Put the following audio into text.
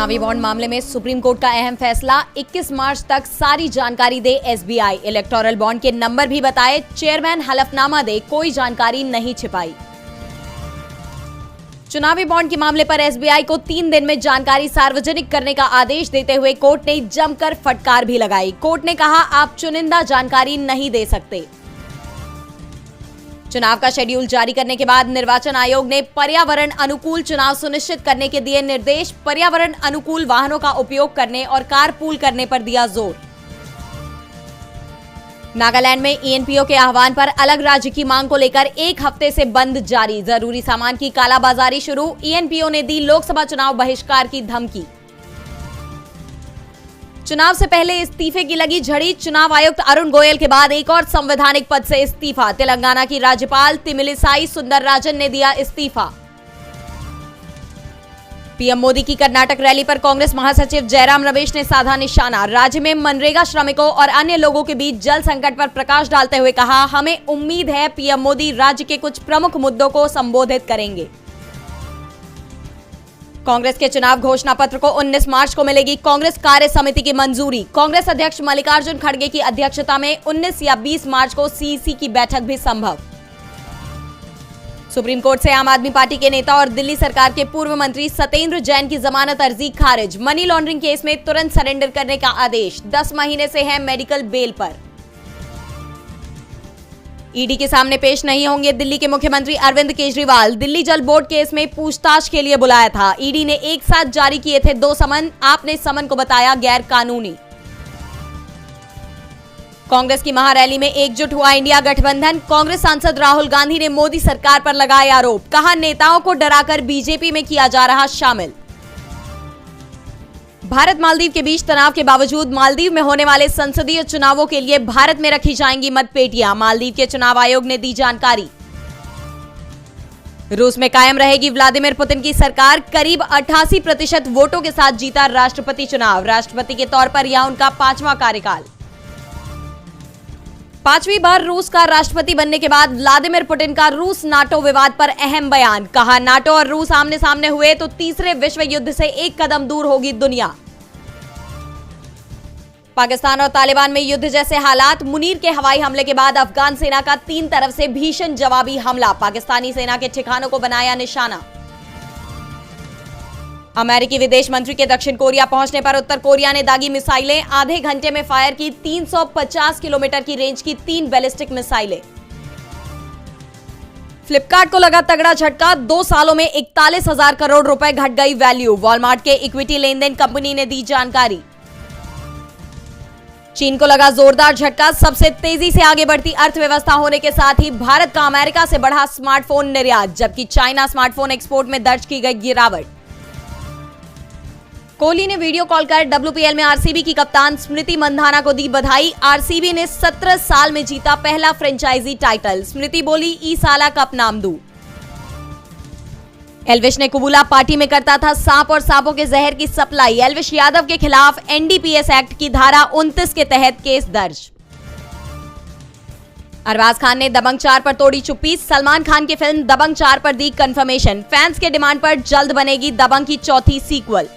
चुनावी बॉन्ड मामले में सुप्रीम कोर्ट का अहम फैसला। 21 मार्च तक सारी जानकारी दे एसबीआई। इलेक्टोरल बॉन्ड के नंबर भी बताए, चेयरमैन हलफनामा दे, कोई जानकारी नहीं छिपाई। चुनावी बॉन्ड के मामले पर एसबीआई को 3 दिन में जानकारी सार्वजनिक करने का आदेश देते हुए कोर्ट ने जमकर फटकार भी लगाई। कोर्ट ने कहा, आप चुनिंदा जानकारी नहीं दे सकते। चुनाव का शेड्यूल जारी करने के बाद निर्वाचन आयोग ने पर्यावरण अनुकूल चुनाव सुनिश्चित करने के दिए निर्देश। पर्यावरण अनुकूल वाहनों का उपयोग करने और कारपूल करने पर दिया जोर। नागालैंड में ईएनपीओ के आह्वान पर अलग राज्य की मांग को लेकर 1 हफ्ते से बंद जारी। जरूरी सामान की कालाबाजारी शुरू। ईएनपीओ ने दी लोकसभा चुनाव बहिष्कार की धमकी। चुनाव से पहले इस्तीफे की लगी झड़ी। चुनाव आयुक्त अरुण गोयल के बाद एक और संवैधानिक पद से इस्तीफा। तेलंगाना की राज्यपाल तमिलिसाई सुंदरराजन ने दिया इस्तीफा। पीएम मोदी की कर्नाटक रैली पर कांग्रेस महासचिव जयराम रमेश ने साधा निशाना। राज्य में मनरेगा श्रमिकों और अन्य लोगों के बीच जल संकट पर प्रकाश डालते हुए कहा, हमें उम्मीद है पीएम मोदी राज्य के कुछ प्रमुख मुद्दों को संबोधित करेंगे। कांग्रेस के चुनाव घोषणा पत्र को 19 मार्च को मिलेगी कांग्रेस कार्य समिति की मंजूरी। कांग्रेस अध्यक्ष मल्लिकार्जुन खड़गे की अध्यक्षता में 19 या 20 मार्च को सीईसी की बैठक भी संभव। सुप्रीम कोर्ट से आम आदमी पार्टी के नेता और दिल्ली सरकार के पूर्व मंत्री सत्येंद्र जैन की जमानत अर्जी खारिज। मनी लॉन्ड्रिंग केस में तुरंत सरेंडर करने का आदेश। 10 महीने से है मेडिकल बेल पर। ईडी के सामने पेश नहीं होंगे दिल्ली के मुख्यमंत्री अरविंद केजरीवाल। दिल्ली जल बोर्ड केस में पूछताछ के लिए बुलाया था। ईडी ने एक साथ जारी किए थे 2 समन। आपने समन को बताया गैर कानूनी। कांग्रेस की महारैली में एकजुट हुआ इंडिया गठबंधन। कांग्रेस सांसद राहुल गांधी ने मोदी सरकार पर लगाए आरोप। कहा, नेताओं को डराकर बीजेपी में किया जा रहा शामिल। भारत मालदीव के बीच तनाव के बावजूद मालदीव में होने वाले संसदीय चुनावों के लिए भारत में रखी जाएंगी मतपेटियां। मालदीव के चुनाव आयोग ने दी जानकारी। रूस में कायम रहेगी व्लादिमीर पुतिन की सरकार। करीब 88% वोटों के साथ जीता राष्ट्रपति चुनाव। राष्ट्रपति के तौर पर यह उनका 5वां कार्यकाल। 5वीं बार रूस का राष्ट्रपति बनने के बाद व्लादिमीर पुतिन का रूस नाटो विवाद पर अहम बयान। कहा, नाटो और रूस आमने सामने हुए तो तीसरे विश्व युद्ध से एक कदम दूर होगी दुनिया। पाकिस्तान और तालिबान में युद्ध जैसे हालात। मुनीर के हवाई हमले के बाद अफगान सेना का 3 तरफ से भीषण जवाबी हमला। पाकिस्तानी सेना के ठिकानों को बनाया निशाना। अमेरिकी विदेश मंत्री के दक्षिण कोरिया पहुंचने पर उत्तर कोरिया ने दागी मिसाइलें। आधे घंटे में फायर की 350 किलोमीटर की रेंज की 3 बैलिस्टिक मिसाइलें। फ्लिपकार्ट को लगा तगड़ा झटका। 2 सालों में 41,000 करोड़ रुपए घट गई वैल्यू। वॉलमार्ट के इक्विटी लेन देन कंपनी ने दी जानकारी। चीन को लगा जोरदार झटका। सबसे तेजी से आगे बढ़ती अर्थव्यवस्था होने के साथ ही भारत का अमेरिका से बढ़ा स्मार्टफोन निर्यात, जबकि चाइना स्मार्टफोन एक्सपोर्ट में दर्ज की गई गिरावट। कोहली ने वीडियो कॉल कर डब्ल्यूपीएल में आरसीबी की कप्तान स्मृति मंधाना को दी बधाई। आरसीबी ने 17 साल में जीता पहला फ्रेंचाइजी टाइटल। स्मृति बोली, ई साला कप नाम दूं। एल्विश ने कबूला, पार्टी में करता था सांप और सांपों के जहर की सप्लाई। एल्विश यादव के खिलाफ एनडीपीएस एक्ट की धारा 29 के तहत केस दर्ज। अरबाज खान ने दबंग 4 पर तोड़ी चुप्पी। सलमान खान की फिल्म दबंग 4 पर दी कंफर्मेशन। फैंस के डिमांड पर जल्द बनेगी दबंग की 4थी सीक्वल।